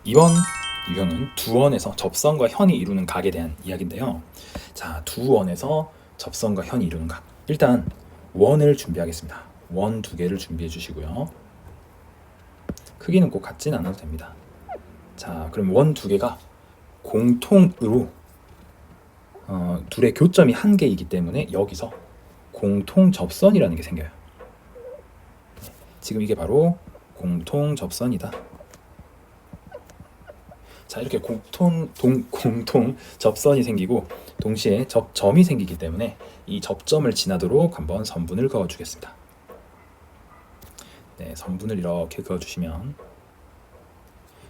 이번 유형은 두 원에서 접선과 현이 이루는 각에 대한 이야기인데요. 자, 두 원에서 접선과 현이 이루는 각. 일단 원을 준비하겠습니다. 원 두 개를 준비해 주시고요. 크기는 꼭 같진 않아도 됩니다. 자, 그럼 원 두 개가 공통으로 둘의 교점이 한 개이기 때문에 여기서 공통 접선이라는 게 생겨요. 지금 이게 바로 공통 접선이다. 자, 이렇게 공통 접선이 생기고 동시에 접점이 생기기 때문에 이 접점을 지나도록 한번 선분을 그어 주겠습니다. 네, 선분을 이렇게 그어 주시면,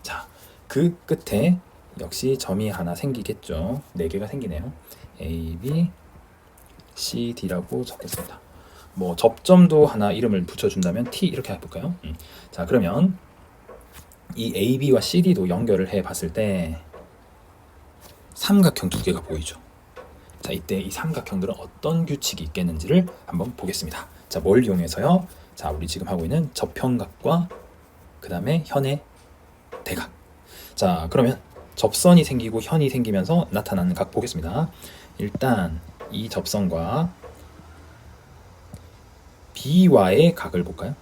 자, 그 끝에 역시 점이 하나 생기겠죠. 네 개가 생기네요. A, B, C, D라고 적겠습니다. 뭐 접점도 하나 이름을 붙여준다면 T 이렇게 해볼까요? 자, 그러면 이 AB와 CD도 연결을 해봤을 때 삼각형 두 개가 보이죠. 자, 이때 이 삼각형들은 어떤 규칙이 있겠는지를 한번 보겠습니다. 자, 뭘 이용해서요? 자, 우리 지금 하고 있는 접형각과 그 다음에 현의 대각. 자, 그러면 접선이 생기고 현이 생기면서 나타나는 각 보겠습니다. 일단 이 접선과 B와의 각을 볼까요?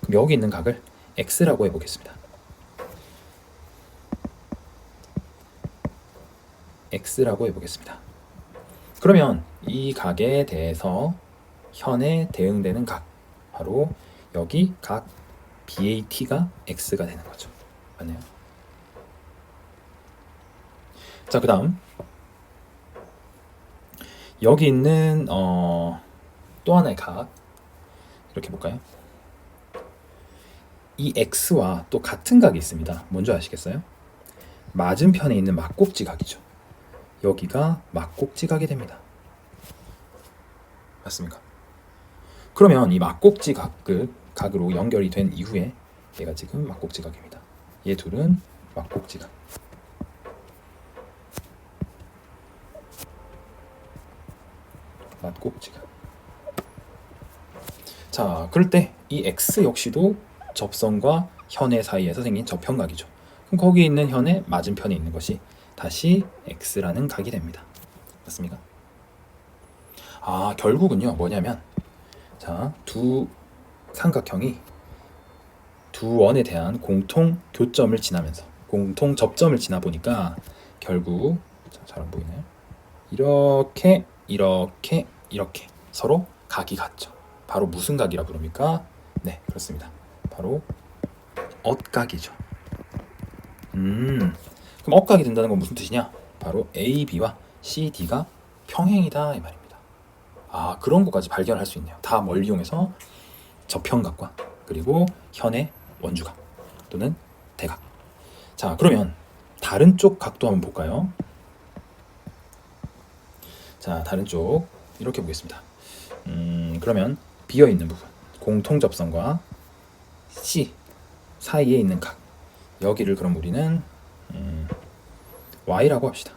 그럼 여기 있는 각을 X라고 해보겠습니다. X라고 해보겠습니다. 그러면 이 각에 대해서 현에 대응되는 각, 바로 여기 각 BAT가 X가 되는 거죠. 맞나요? 자, 그 다음 여기 있는 또 하나의 각 이렇게 볼까요? 이 X와 또 같은 각이 있습니다. 뭔지 아시겠어요? 맞은편에 있는 막꼭지 각이죠. 여기가 막꼭지 각이 됩니다. 맞습니까? 그러면 이 막꼭지 각으로 연결이 된 이후에 얘가 지금 막꼭지 각입니다. 얘 둘은 막꼭지 각. 막꼭지 각. 자, 그럴 때 이 X 역시도 접선과 현의 사이에서 생긴 접형각이죠. 그럼 거기 있는 현의 맞은편에 있는 것이 다시 X라는 각이 됩니다. 맞습니까? 아, 결국은요, 뭐냐면, 자, 두 삼각형이 두 원에 대한 공통 교점을 지나면서 공통 접점을 지나 보니까 결국, 잘 안 보이나요? 이렇게 서로 각이 같죠. 바로 무슨 각이라 부릅니까? 네, 그렇습니다. 바로 엇각이죠. 그럼 엇각이 된다는 건 무슨 뜻이냐? 바로 A, B와 C, D가 평행이다 이 말입니다. 아, 그런 것까지 발견할 수 있네요. 다 뭘 이용해서? 접형각과 그리고 현의 원주각 또는 대각. 자, 그러면 다른 쪽 각도 한번 볼까요? 자, 다른 쪽 이렇게 보겠습니다. 그러면 비어있는 부분, 공통접선과 C 사이에 있는 각, 여기를 그럼 우리는 Y라고 합시다.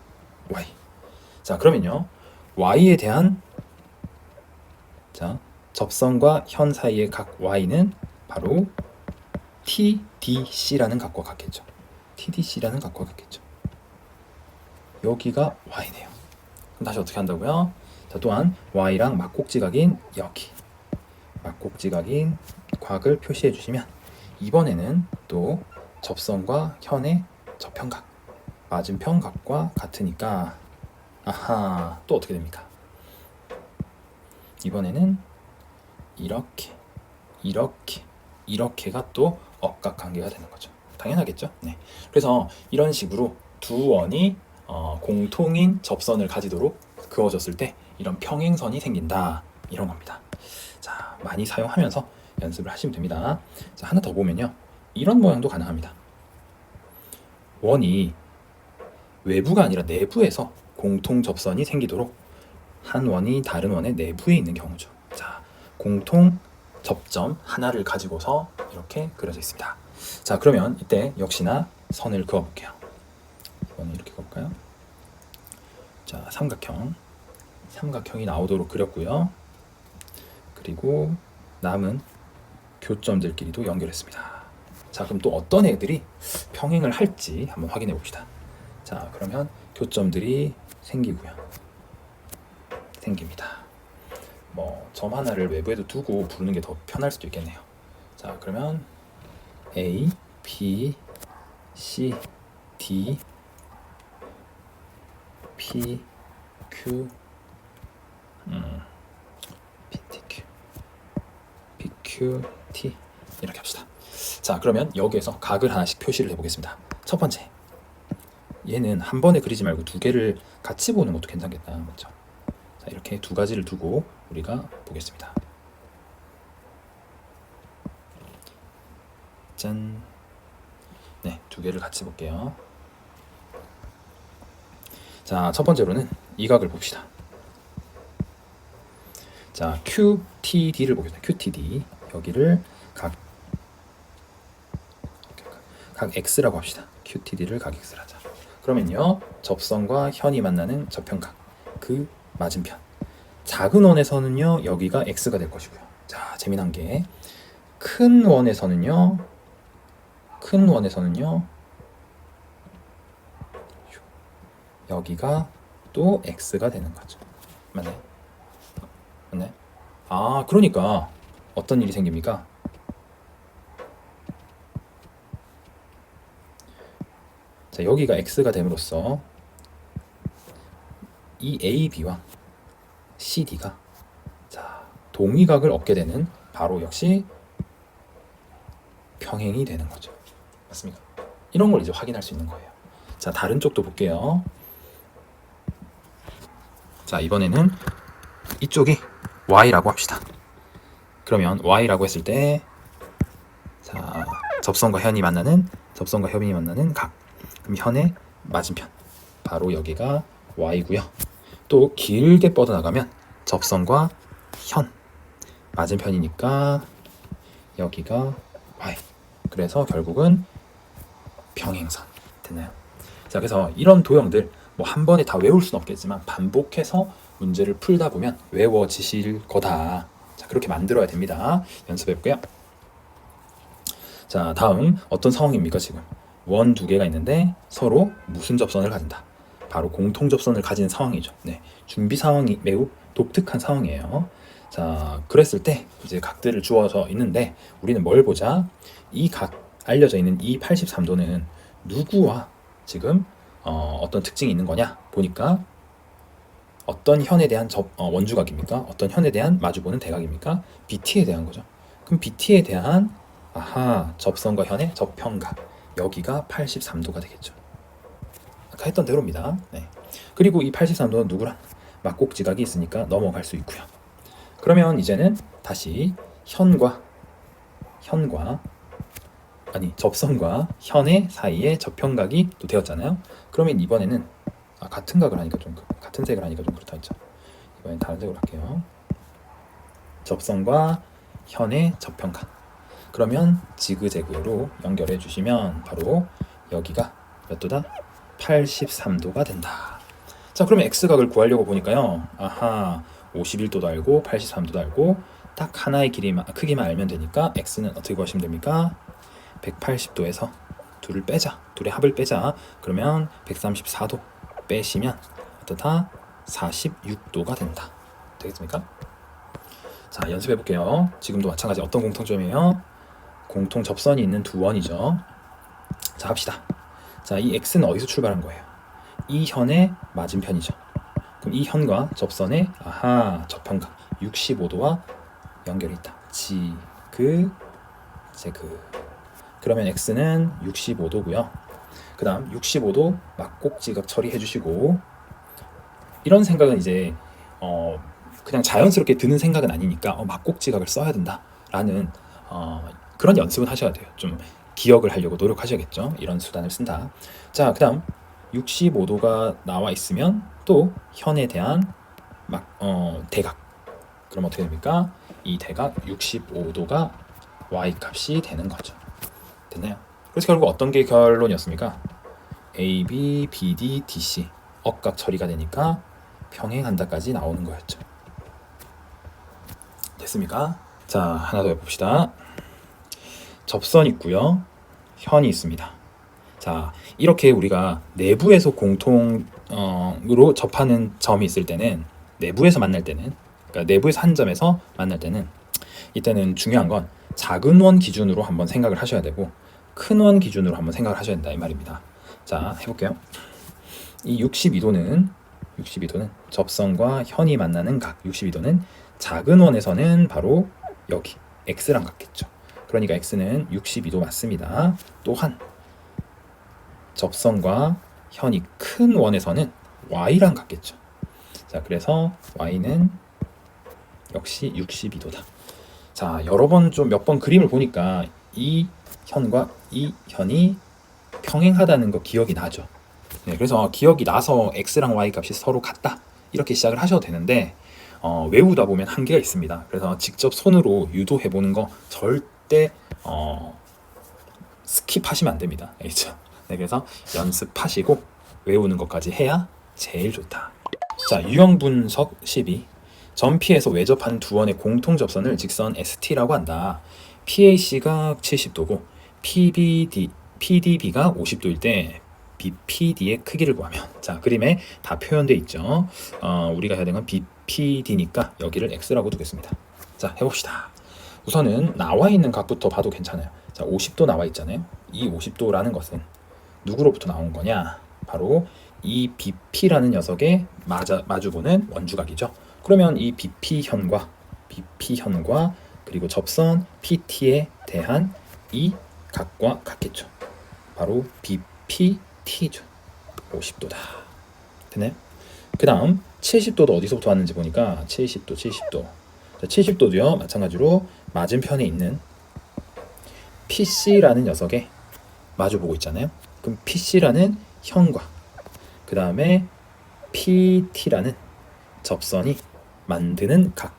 Y. 자, 그러면요, Y에 대한, 자, 접선과 현 사이의 각 Y는 바로 TDC라는 각과 같겠죠. TDC라는 각과 같겠죠. 여기가 Y네요. 그럼 다시 어떻게 한다고요? 자, 또한 Y랑 막꼭지각인 여기, 막꼭지각인 각을 표시해 주시면 이번에는 또 접선과 현의 접형각, 맞은편 각과 같으니까, 아하, 또 어떻게 됩니까? 이번에는 이렇게가 또 억각관계가 되는 거죠. 당연하겠죠? 네. 그래서 이런 식으로 두 원이 공통인 접선을 가지도록 그어졌을 때 이런 평행선이 생긴다, 이런 겁니다. 자, 많이 사용하면서 연습을 하시면 됩니다. 자, 하나 더 보면요, 이런 모양도 가능합니다. 원이 외부가 아니라 내부에서 공통 접선이 생기도록 한 원이 다른 원의 내부에 있는 경우죠. 자, 공통 접점 하나를 가지고서 이렇게 그려져 있습니다. 자, 그러면 이때 역시나 선을 그어 볼게요. 이번에 이렇게 그을까요? 자, 삼각형이 나오도록 그렸고요. 그리고 남은 교점들끼리도 연결했습니다. 자, 그럼 또 어떤 애들이 평행을 할지 한번 확인해 봅시다. 자, 그러면 교점들이 생깁니다. 뭐 점 하나를 외부에도 두고 부르는 게 더 편할 수도 있겠네요. 자, 그러면 A, B, C, D, P, Q, PTQ, PQ, T 이렇게 합시다. 자, 그러면 여기에서 각을 하나씩 표시를 해보겠습니다. 첫 번째, 얘는 한 번에 그리지 말고 두 개를 같이 보는 것도 괜찮겠다, 맞죠? 자, 이렇게 두 가지를 두고 우리가 보겠습니다. 짠. 네, 두 개를 같이 볼게요. 자, 첫 번째로는 이 각을 봅시다. 자, QTD를 보겠습니다. QTD 여기를 각 X라고 합시다. QTD를 각 X를 하자. 그러면요, 접선과 현이 만나는 저편각 그 맞은편 작은 원에서는요 여기가 X가 될 것이고요. 자, 재미난 게 큰 원에서는요 여기가 또 X가 되는 거죠. 맞나요? 맞나요? 아, 그러니까 어떤 일이 생깁니까? 자, 여기가 X가 됨으로써 이 AB와 CD가 자, 동위각을 얻게 되는 바로 역시 평행이 되는 거죠. 맞습니까? 이런 걸 이제 확인할 수 있는 거예요. 자, 다른 쪽도 볼게요. 자, 이번에는 이쪽이 Y라고 합시다. 그러면 Y라고 했을 때 자, 접선과 현이 만나는 각. 그럼 현의 맞은편 바로 여기가 Y고요. 또 길게 뻗어나가면 접선과 현 맞은편이니까 여기가 Y. 그래서 결국은 평행선 됐나요? 자, 그래서 이런 도형들 뭐 한 번에 다 외울 수는 없겠지만 반복해서 문제를 풀다 보면 외워지실 거다. 자, 그렇게 만들어야 됩니다. 연습해 볼게요. 자, 다음 어떤 상황입니까? 지금 원 두 개가 있는데 서로 무슨 접선을 가진다. 바로 공통 접선을 가진 상황이죠. 네, 준비 상황이 매우 독특한 상황이에요. 자, 그랬을 때 이제 각들을 주어져 있는데 우리는 뭘 보자? 이 각 알려져 있는 이 83도는 누구와 지금 어떤 특징이 있는 거냐 보니까 어떤 현에 대한 원주각입니까? 어떤 현에 대한 마주보는 대각입니까? BT에 대한 거죠. 그럼 BT에 대한 접선과 현의 접평각 여기가 83도가 되겠죠. 아까 했던 대로입니다. 네. 그리고 이 83도는 누구랑 막곡지각이 있으니까 넘어갈 수 있고요. 그러면 이제는 다시 접선과 현의 사이에 접평각이 또 되었잖아요. 그러면 이번에는 같은 각을 하니까 좀 같은 색을 하니까 좀 그렇다 했죠. 이번엔 다른 색으로 할게요. 접선과 현의 접평각. 그러면 지그재그로 연결해 주시면 바로 여기가 몇 도다? 83도가 된다. 자, 그러면 X각을 구하려고 보니까요. 51도도 알고 83도도 알고 딱 하나의 크기만 알면 되니까 X는 어떻게 구하시면 됩니까? 180도에서 둘을 빼자. 둘의 합을 빼자. 그러면 134도 빼시면 어떻다? 46도가 된다. 되겠습니까? 자, 연습해 볼게요. 지금도 마찬가지 어떤 공통점이에요? 공통 접선이 있는 두 원이죠. 자, 합시다. 자, 이 X는 어디서 출발한 거예요? 이 현의 맞은편이죠. 그럼 이 현과 접선의 접평각 65도와 연결이 있다. 지그재그. 그러면 X는 65도고요. 그 다음 65도 막곡지각 처리해 주시고, 이런 생각은 이제 그냥 자연스럽게 드는 생각은 아니니까 막곡지각을 써야 된다라는 그런 연습은 하셔야 돼요. 좀 기억을 하려고 노력하셔야겠죠. 이런 수단을 쓴다. 자, 그 다음 65도가 나와 있으면 또 현에 대한 대각. 그럼 어떻게 됩니까? 이 대각 65도가 Y값이 되는 거죠. 됐나요? 그래서 결국 어떤 게 결론이었습니까? AB, BD, DC 억각 처리가 되니까 평행한다까지 나오는 거였죠. 됐습니까? 자, 하나 더 해봅시다. 접선 있고요. 현이 있습니다. 자, 이렇게 우리가 내부에서 공통으로 접하는 점이 있을 때는, 내부에서 만날 때는, 그러니까 내부에서 한 점에서 만날 때는, 이때는 중요한 건 작은 원 기준으로 한번 생각을 하셔야 되고 큰 원 기준으로 한번 생각을 하셔야 된다 이 말입니다. 자, 해볼게요. 이 62도는 접선과 현이 만나는 각 62도는 작은 원에서는 바로 여기 x랑 같겠죠. 그러니까 x는 62도 맞습니다. 또한 접선과 현이 큰 원에서는 y랑 같겠죠. 자, 그래서 y는 역시 62도다. 자, 여러 번 좀 몇 번 그림을 보니까 이 현과 이 현이 평행하다는 거 기억이 나죠. 네, 그래서 기억이 나서 x랑 y 값이 서로 같다 이렇게 시작을 하셔도 되는데 외우다 보면 한계가 있습니다. 그래서 직접 손으로 유도해 보는 거 절대 스킵하시면 안 됩니다. 알겠죠? 네, 그래서 연습하시고 외우는 것까지 해야 제일 좋다. 자, 유형 분석 12. 전피에서 외접하는 두 원의 공통 접선을 직선 ST라고 한다. PAC가 70도고 PDB가 50도일 때 BPD의 크기를 구하면, 자, 그림에 다 표현되어 있죠. 우리가 해야 되는 건 BPD니까 여기를 X라고 두겠습니다. 자, 해봅시다. 우선은 나와 있는 각부터 봐도 괜찮아요. 자, 50도 나와 있잖아요. 이 50도라는 것은 누구로부터 나온 거냐? 바로 이 BP라는 녀석에 마주보는 원주각이죠. 그러면 이 BP현과 그리고 접선 PT에 대한 이 각과 같겠죠. 바로 BPT죠. 50도다. 되나요? 그 다음 70도도 어디서부터 왔는지 보니까 70도. 자, 70도도요. 마찬가지로 맞은편에 있는 PC라는 녀석에 마주보고 있잖아요. 그럼 PC라는 현과 그 다음에 PT라는 접선이 만드는 각.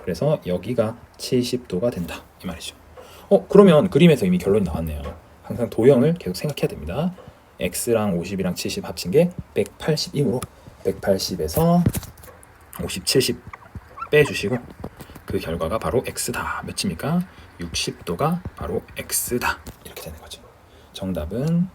그래서 여기가 70도가 된다 이 말이죠. 그러면 그림에서 이미 결론이 나왔네요. 항상 도형을 계속 생각해야 됩니다. x랑 50이랑 70 합친 게 180이므로 180에서 50, 70 빼주시고 그 결과가 바로 x다. 몇입니까? 60도가 바로 x다. 이렇게 되는 거죠. 정답은